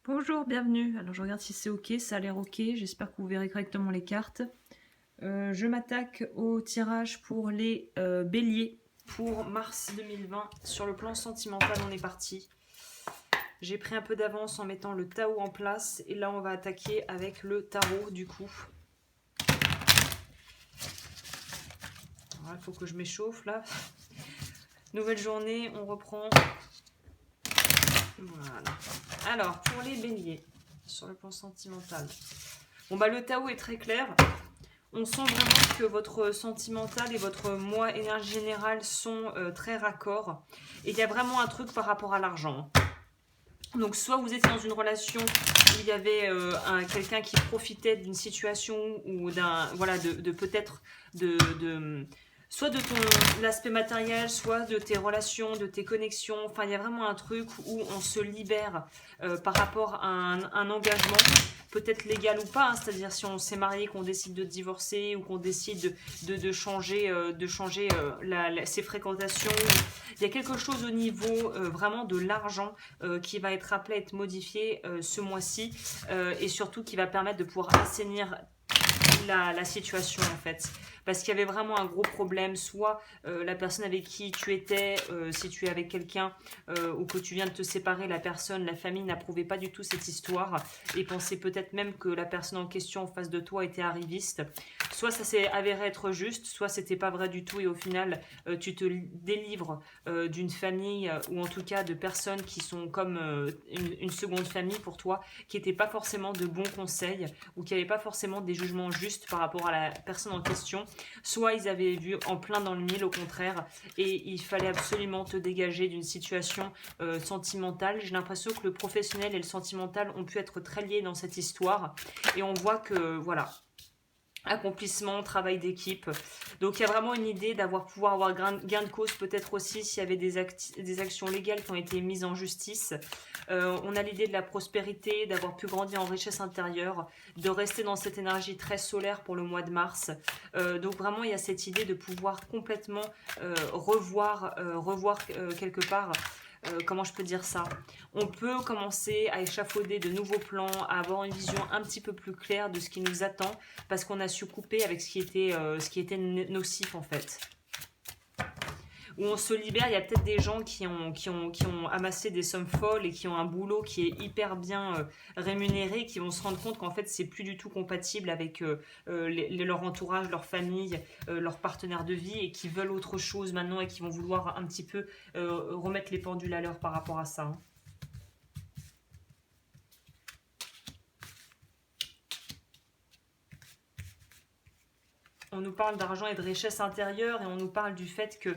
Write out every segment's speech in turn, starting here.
Bonjour, bienvenue. Alors je regarde si c'est ok, ça a l'air ok, j'espère que vous verrez correctement les cartes. Je m'attaque au tirage pour les béliers pour mars 2020. Sur le plan sentimental, on est parti. J'ai pris un peu d'avance en mettant le Tao en place et là on va attaquer avec le tarot du coup. Il faut que je m'échauffe là. Nouvelle journée, on reprend. Voilà. Alors, pour les béliers, sur le plan sentimental. Bon bah le Tao est très clair. On sent vraiment que votre sentimental et votre moi énergie générale sont très raccords. Et il y a vraiment un truc par rapport à l'argent. Donc soit vous étiez dans une relation où il y avait quelqu'un qui profitait d'une situation ou d'un voilà de peut-être de soit de ton l'aspect matériel, soit de tes relations, de tes connexions. Enfin, il y a vraiment un truc où on se libère par rapport à un engagement, peut-être légal ou pas. Hein, c'est-à-dire si on s'est marié, qu'on décide de divorcer ou qu'on décide de changer, ses fréquentations. Il y a quelque chose au niveau vraiment de l'argent qui va être appelé à être modifié ce mois-ci et surtout qui va permettre de pouvoir assainir la situation en fait. Parce qu'il y avait vraiment un gros problème, soit la personne avec qui tu étais, si tu es avec quelqu'un ou que tu viens de te séparer, la personne, la famille n'approuvait pas du tout cette histoire et pensait peut-être même que la personne en question en face de toi était arriviste. Soit ça s'est avéré être juste, soit c'était pas vrai du tout et au final tu te délivres d'une famille ou en tout cas de personnes qui sont comme une seconde famille pour toi, qui n'étaient pas forcément de bons conseils ou qui n'avaient pas forcément des jugements justes par rapport à la personne en question. Soit ils avaient vu en plein dans le mille au contraire et il fallait absolument te dégager d'une situation sentimentale. J'ai l'impression que le professionnel et le sentimental ont pu être très liés dans cette histoire et on voit que voilà, accomplissement, travail d'équipe. Donc il y a vraiment une idée pouvoir avoir gain de cause peut-être aussi s'il y avait des actions légales qui ont été mises en justice. On a l'idée de la prospérité, d'avoir pu grandir en richesse intérieure, de rester dans cette énergie très solaire pour le mois de mars. Donc vraiment il y a cette idée de pouvoir complètement revoir quelque part comment je peux dire ça, on peut commencer à échafauder de nouveaux plans, à avoir une vision un petit peu plus claire de ce qui nous attend, parce qu'on a su couper avec ce qui était nocif en fait. Où on se libère, il y a peut-être des gens qui ont amassé des sommes folles et qui ont un boulot qui est hyper bien rémunéré, qui vont se rendre compte qu'en fait c'est plus du tout compatible avec leur entourage, leur famille, leur partenaire de vie et qui veulent autre chose maintenant et qui vont vouloir un petit peu remettre les pendules à l'heure par rapport à ça. Hein. On nous parle d'argent et de richesse intérieure et on nous parle du fait que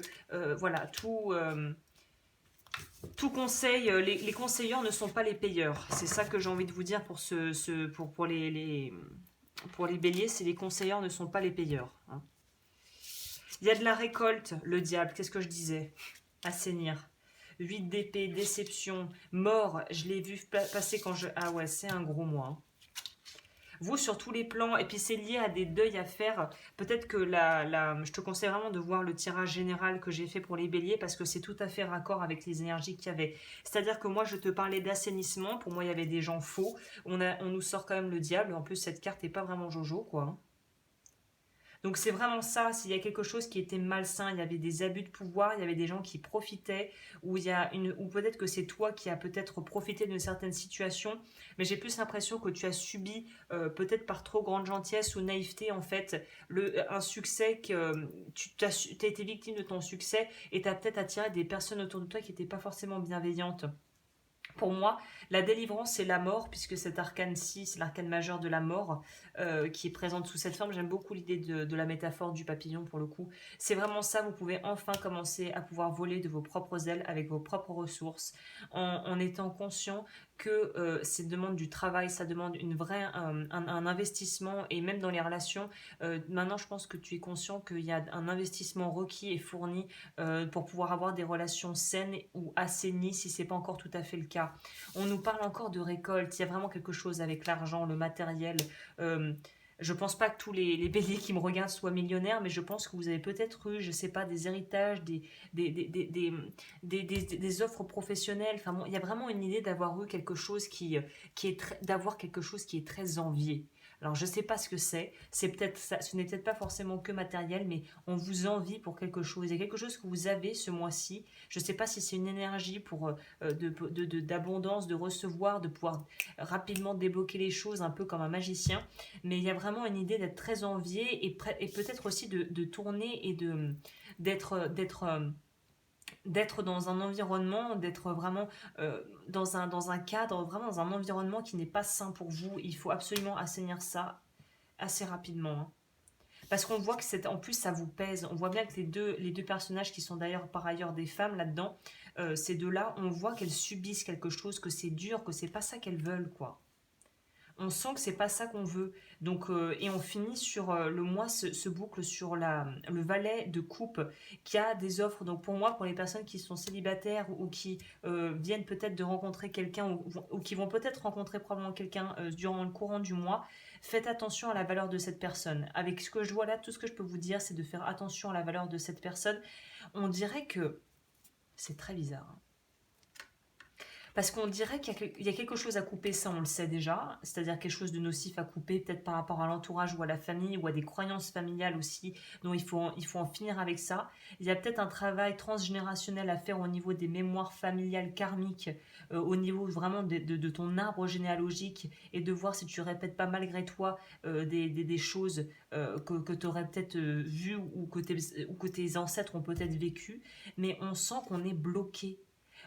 voilà tout conseil, les conseilleurs ne sont pas les payeurs. C'est ça que j'ai envie de vous dire pour les béliers, c'est les conseilleurs ne sont pas les payeurs. Hein. Il y a de la récolte, le diable, qu'est-ce que je disais? Assainir. 8 d'épée, déception, mort, je l'ai vu passer quand je... Ah ouais, c'est un gros mois. Hein. Vous, sur tous les plans, et puis c'est lié à des deuils à faire. Peut-être que je te conseille vraiment de voir le tirage général que j'ai fait pour les béliers parce que c'est tout à fait raccord avec les énergies qu'il y avait. C'est-à-dire que moi, je te parlais d'assainissement. Pour moi, il y avait des gens faux. On nous sort quand même le diable. En plus, cette carte n'est pas vraiment Jojo, quoi. Donc c'est vraiment ça, s'il y a quelque chose qui était malsain, il y avait des abus de pouvoir, il y avait des gens qui profitaient, ou peut-être que c'est toi qui as peut-être profité d'une certaine situation, mais j'ai plus l'impression que tu as subi, peut-être par trop grande gentillesse ou naïveté en fait, un succès que tu as été victime de ton succès et tu as peut-être attiré des personnes autour de toi qui n'étaient pas forcément bienveillantes. Pour moi, la délivrance, c'est la mort, puisque cet arcane-ci, c'est l'arcane majeur de la mort, qui est présente sous cette forme. J'aime beaucoup l'idée de la métaphore du papillon, pour le coup. C'est vraiment ça, vous pouvez enfin commencer à pouvoir voler de vos propres ailes, avec vos propres ressources, en étant conscient que ça demande du travail, ça demande un investissement, et même dans les relations, maintenant je pense que tu es conscient qu'il y a un investissement requis et fourni pour pouvoir avoir des relations saines ou assainies, si c'est pas encore tout à fait le cas. On nous parle encore de récolte, il y a vraiment quelque chose avec l'argent, le matériel. Je pense pas que tous les béliers qui me regardent soient millionnaires, mais je pense que vous avez peut-être eu, je sais pas, des héritages, des, des, des, des, des offres professionnelles. Enfin bon, il y a vraiment une idée d'avoir eu quelque chose qui est d'avoir quelque chose qui est très envié. Alors je sais pas ce que c'est peut-être ça, ce n'est peut-être pas forcément que matériel, mais on vous envie pour quelque chose. Il y a quelque chose que vous avez ce mois-ci. Je sais pas si c'est une énergie pour d'abondance, de recevoir, de pouvoir rapidement débloquer les choses, un peu comme un magicien. Mais il y a vraiment une idée d'être très envié et peut-être aussi de tourner et d'être dans un environnement, d'être vraiment dans un cadre, vraiment dans un environnement qui n'est pas sain pour vous. Il faut absolument assainir ça assez rapidement, hein. Parce qu'on voit que en plus ça vous pèse. On voit bien que les deux personnages qui sont d'ailleurs par ailleurs des femmes là-dedans, ces deux-là, on voit qu'elles subissent quelque chose, que c'est dur, que c'est pas ça qu'elles veulent, quoi. On sent que c'est pas ça qu'on veut. Donc, et on finit sur le mois se boucle sur le valet de coupe qui a des offres. Donc pour moi, pour les personnes qui sont célibataires ou qui viennent peut-être de rencontrer quelqu'un ou qui vont peut-être rencontrer probablement quelqu'un durant le courant du mois, faites attention à la valeur de cette personne. Avec ce que je vois là, tout ce que je peux vous dire, c'est de faire attention à la valeur de cette personne. On dirait que c'est très bizarre, hein. Parce qu'on dirait qu'il y a quelque chose à couper, ça on le sait déjà, c'est-à-dire quelque chose de nocif à couper, peut-être par rapport à l'entourage ou à la famille ou à des croyances familiales aussi, donc il faut en finir avec ça. Il y a peut-être un travail transgénérationnel à faire au niveau des mémoires familiales karmiques, au niveau vraiment de ton arbre généalogique et de voir si tu répètes pas malgré toi des choses que tu aurais peut-être vues ou que tes ancêtres ont peut-être vécues, mais on sent qu'on est bloqué.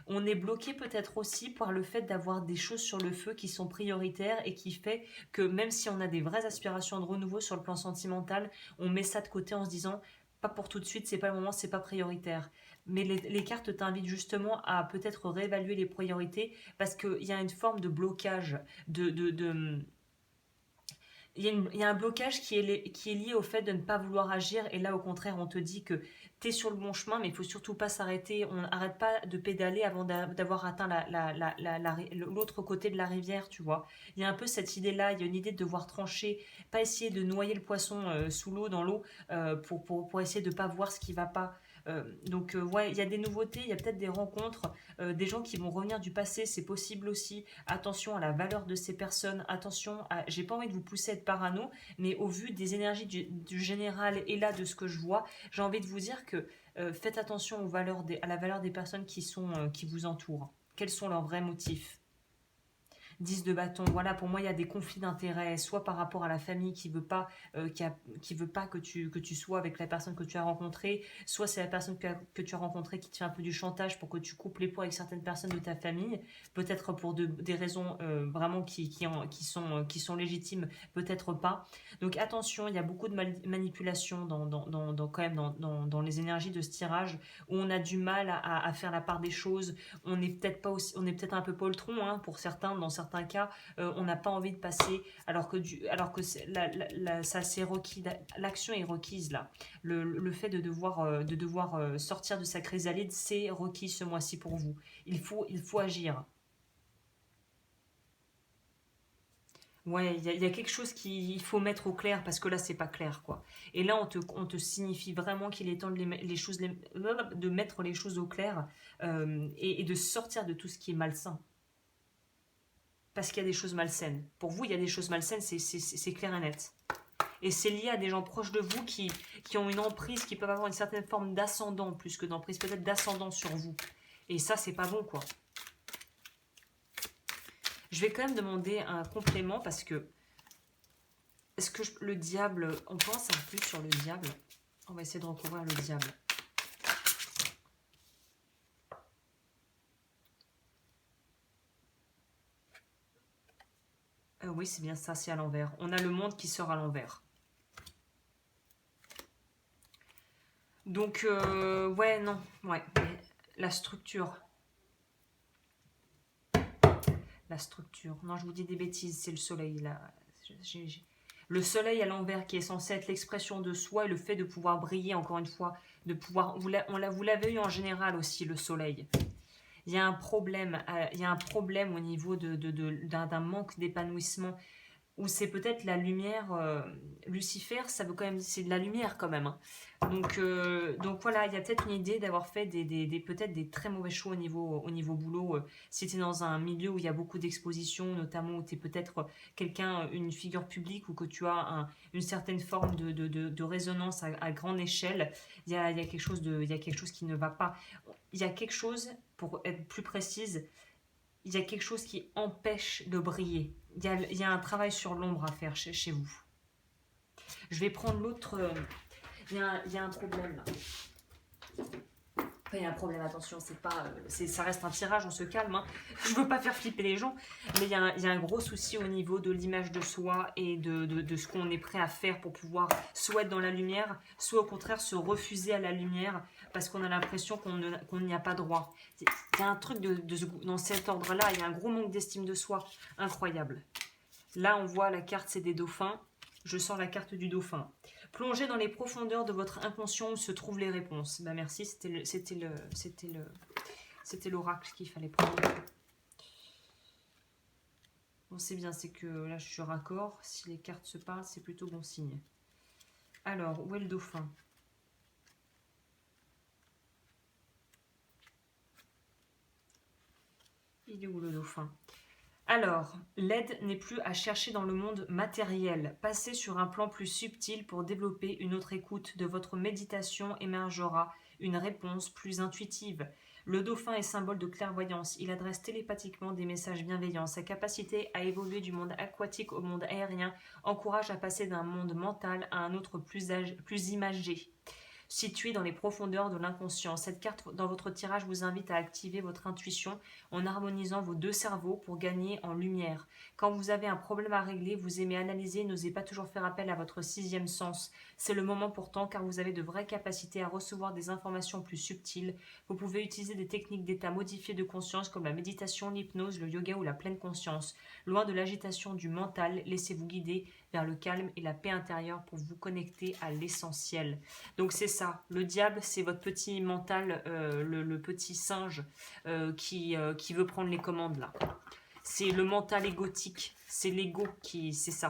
On est bloqué peut-être aussi par le fait d'avoir des choses sur le feu qui sont prioritaires et qui fait que même si on a des vraies aspirations de renouveau sur le plan sentimental, on met ça de côté en se disant pas pour tout de suite, c'est pas le moment, c'est pas prioritaire. Mais les cartes t'invitent justement à peut-être réévaluer les priorités parce qu'il y a une forme de blocage, il y a un blocage qui est lié au fait de ne pas vouloir agir. Et là, au contraire, on te dit que tu es sur le bon chemin, mais il ne faut surtout pas s'arrêter. On n'arrête pas de pédaler avant d'avoir atteint l'autre côté de la rivière, tu vois. Il y a un peu cette idée-là, il y a une idée de devoir trancher, pas essayer de noyer le poisson sous l'eau, dans l'eau, pour essayer de ne pas voir ce qui ne va pas. Donc, ouais, il y a des nouveautés, il y a peut-être des rencontres, des gens qui vont revenir du passé, c'est possible aussi. Attention à la valeur de ces personnes, attention à... J'ai pas envie de vous pousser à être parano, mais au vu des énergies du général et là de ce que je vois, j'ai envie de vous dire que faites attention à la valeur des personnes qui vous entourent. Quels sont leurs vrais motifs? 10 de bâton, voilà, pour moi il y a des conflits d'intérêts, soit par rapport à la famille qui veut pas, qui veut pas que tu sois avec la personne que tu as rencontrée, soit c'est la personne que tu as rencontrée qui te fait un peu du chantage pour que tu coupes les poids avec certaines personnes de ta famille, peut-être pour des raisons vraiment qui sont légitimes, peut-être pas. Donc attention, il y a beaucoup de manipulation quand même dans les énergies de ce tirage, où on a du mal à faire la part des choses. On est peut-être un peu poltron, hein, pour certains, dans certains cas, on n'a pas envie de passer, alors que ça c'est requis, l'action est requise là. Le fait de devoir sortir de sa chrysalide, c'est requis ce mois-ci pour vous. Il faut agir. Ouais, il y a quelque chose qu'il faut mettre au clair parce que là c'est pas clair, quoi. Et là on te signifie vraiment qu'il est temps de mettre les choses au clair, et de sortir de tout ce qui est malsain. Parce qu'il y a des choses malsaines. Pour vous, il y a des choses malsaines, c'est clair et net. Et c'est lié à des gens proches de vous qui ont une emprise, qui peuvent avoir une certaine forme d'ascendant, plus que d'emprise, peut-être d'ascendant sur vous. Et ça, c'est pas bon, quoi. Je vais quand même demander un complément parce que... Est-ce que le diable... On peut en savoir plus sur le diable? On va essayer de recouvrir le diable. Oui, c'est bien ça, c'est à l'envers. On a le monde qui sort à l'envers. Donc, ouais, non, ouais. La structure. La structure. Non, je vous dis des bêtises, c'est le soleil, là. Le soleil à l'envers qui est censé être l'expression de soi et le fait de pouvoir briller, encore une fois, de pouvoir... Vous l'avez eu en général aussi, le soleil. Il y a un problème au niveau d'un manque d'épanouissement. ou c'est peut-être la lumière. Lucifer, ça veut quand même, c'est de la lumière quand même, hein. Donc voilà, il y a peut-être une idée d'avoir fait peut-être des très mauvais choix au niveau boulot. Si tu es dans un milieu où il y a beaucoup d'expositions, notamment où tu es peut-être quelqu'un, une figure publique, ou que tu as une certaine forme de résonance à grande échelle, il y a quelque chose qui ne va pas. Il y a quelque chose, pour être plus précise, il y a quelque chose qui empêche de briller. Il y a un travail sur l'ombre à faire chez vous. Je vais prendre l'autre. Il y a un problème là. Enfin, il y a un problème, attention, ça reste un tirage, on se calme, hein. Je veux pas faire flipper les gens, mais il y a un gros souci au niveau de l'image de soi et de ce qu'on est prêt à faire pour pouvoir soit être dans la lumière, soit au contraire se refuser à la lumière parce qu'on a l'impression qu'on n'y a pas droit. Il y a un truc dans cet ordre-là, il y a un gros manque d'estime de soi, incroyable. Là, on voit la carte, c'est des dauphins. Je sors la carte du dauphin. Plongez dans les profondeurs de votre inconscient où se trouvent les réponses. Bah merci, c'était l'oracle qu'il fallait prendre. Bon, c'est bien, c'est que là je suis raccord. Si les cartes se parlent, c'est plutôt bon signe. Alors, où est le dauphin? Il est où le dauphin? Alors, l'aide n'est plus à chercher dans le monde matériel. Passez sur un plan plus subtil pour développer une autre écoute. De votre méditation émergera une réponse plus intuitive. Le dauphin est symbole de clairvoyance. Il adresse télépathiquement des messages bienveillants. Sa capacité à évoluer du monde aquatique au monde aérien encourage à passer d'un monde mental à un autre plus imagé, situé dans les profondeurs de l'inconscient. Cette carte dans votre tirage vous invite à activer votre intuition en harmonisant vos deux cerveaux pour gagner en lumière. Quand vous avez un problème à régler, vous aimez analyser, n'osez pas toujours faire appel à votre sixième sens. C'est le moment pourtant car vous avez de vraies capacités à recevoir des informations plus subtiles. Vous pouvez utiliser des techniques d'état modifié de conscience comme la méditation, l'hypnose, le yoga ou la pleine conscience. Loin de l'agitation du mental, laissez-vous guider vers le calme et la paix intérieure pour vous connecter à l'essentiel. Donc c'est ça, le diable c'est votre petit mental, le petit singe qui veut prendre les commandes là. C'est le mental égotique, c'est l'ego c'est ça.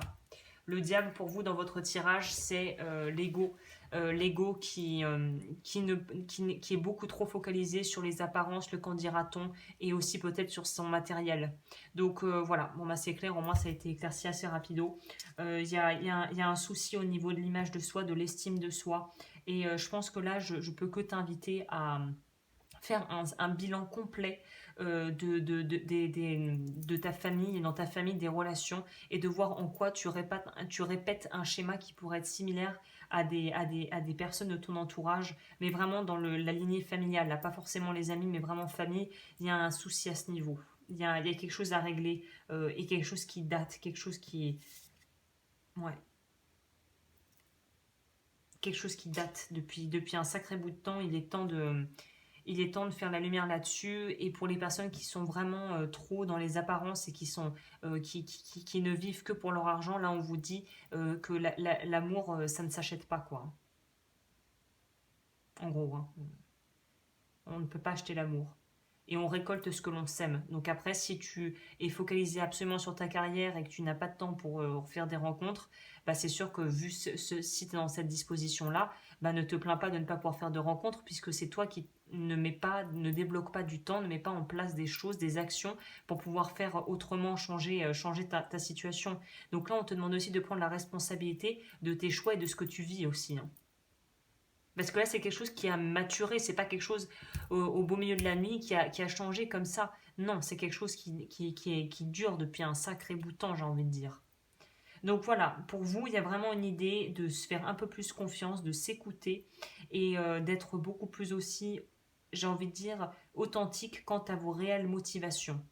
Le diable pour vous dans votre tirage c'est l'ego. L'ego qui est beaucoup trop focalisé sur les apparences, le qu'en dira-t-on, et aussi peut-être sur son matériel. Donc voilà, bon bah c'est clair, au moins ça a été éclairci assez rapido. Il y a un souci au niveau de l'image de soi, de l'estime de soi, et je pense que là je peux que t'inviter à faire un bilan complet de ta famille, dans ta famille, des relations, et de voir en quoi tu répètes un schéma qui pourrait être similaire à des personnes de ton entourage, mais vraiment dans la lignée familiale, là, pas forcément les amis, mais vraiment famille. Il y a un souci à ce niveau. Il y a quelque chose à régler, et quelque chose qui date, quelque chose qui... Ouais. Quelque chose qui date depuis un sacré bout de temps. Il est temps de faire la lumière là-dessus, et pour les personnes qui sont vraiment trop dans les apparences et qui ne vivent que pour leur argent, là on vous dit que l'amour ça ne s'achète pas, quoi. En gros, hein. On ne peut pas acheter l'amour. Et on récolte ce que l'on sème. Donc après, si tu es focalisé absolument sur ta carrière et que tu n'as pas de temps pour faire des rencontres, bah c'est sûr que si tu es dans cette disposition-là, bah ne te plains pas de ne pas pouvoir faire de rencontres, puisque c'est toi qui ne débloque pas du temps, ne met pas en place des choses, des actions pour pouvoir faire autrement, changer ta situation. Donc là, on te demande aussi de prendre la responsabilité de tes choix et de ce que tu vis aussi, hein. Parce que là, c'est quelque chose qui a maturé, c'est pas quelque chose au beau milieu de la nuit qui a changé comme ça. Non, c'est quelque chose qui dure depuis un sacré bout de temps, j'ai envie de dire. Donc voilà, pour vous, il y a vraiment une idée de se faire un peu plus confiance, de s'écouter, et d'être beaucoup plus aussi, j'ai envie de dire, authentique quant à vos réelles motivations.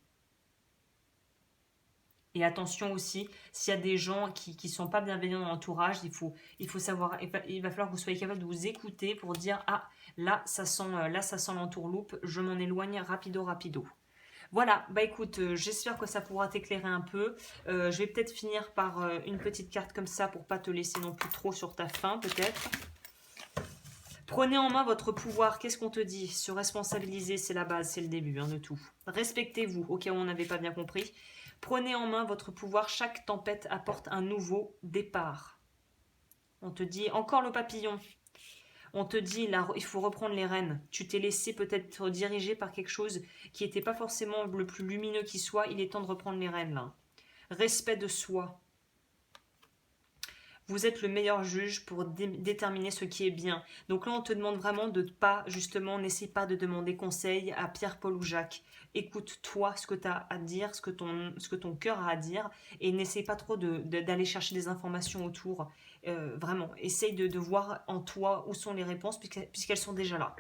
Et attention aussi, s'il y a des gens qui ne sont pas bienveillants dans l'entourage, il faut savoir, il va falloir que vous soyez capable de vous écouter pour dire, ah, là ça sent l'entourloupe, je m'en éloigne rapido. Voilà, bah écoute, j'espère que ça pourra t'éclairer un peu. Je vais peut-être finir par une petite carte comme ça pour pas te laisser non plus trop sur ta faim, peut-être. Prenez en main votre pouvoir. Qu'est-ce qu'on te dit? Se responsabiliser, c'est la base, c'est le début de tout. Respectez-vous, au cas où on n'avait pas bien compris. Prenez en main votre pouvoir. Chaque tempête apporte un nouveau départ. On te dit encore le papillon. On te dit, là, il faut reprendre les rênes. Tu t'es laissé peut-être diriger par quelque chose qui n'était pas forcément le plus lumineux qui soit. Il est temps de reprendre les rênes, là. Respect de soi. Vous êtes le meilleur juge pour déterminer ce qui est bien. Donc là, on te demande vraiment de pas, justement, n'essaie pas de demander conseil à Pierre, Paul ou Jacques. Écoute-toi ce que tu as à dire, ce que ton cœur a à dire, et n'essaie pas trop d'aller chercher des informations autour. Vraiment, essaye de voir en toi où sont les réponses, puisqu'elles sont déjà là.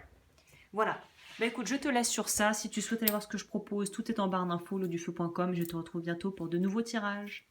Voilà. Bah écoute, je te laisse sur ça. Si tu souhaites aller voir ce que je propose, tout est en barre d'infos, lodufeu.com. Je te retrouve bientôt pour de nouveaux tirages.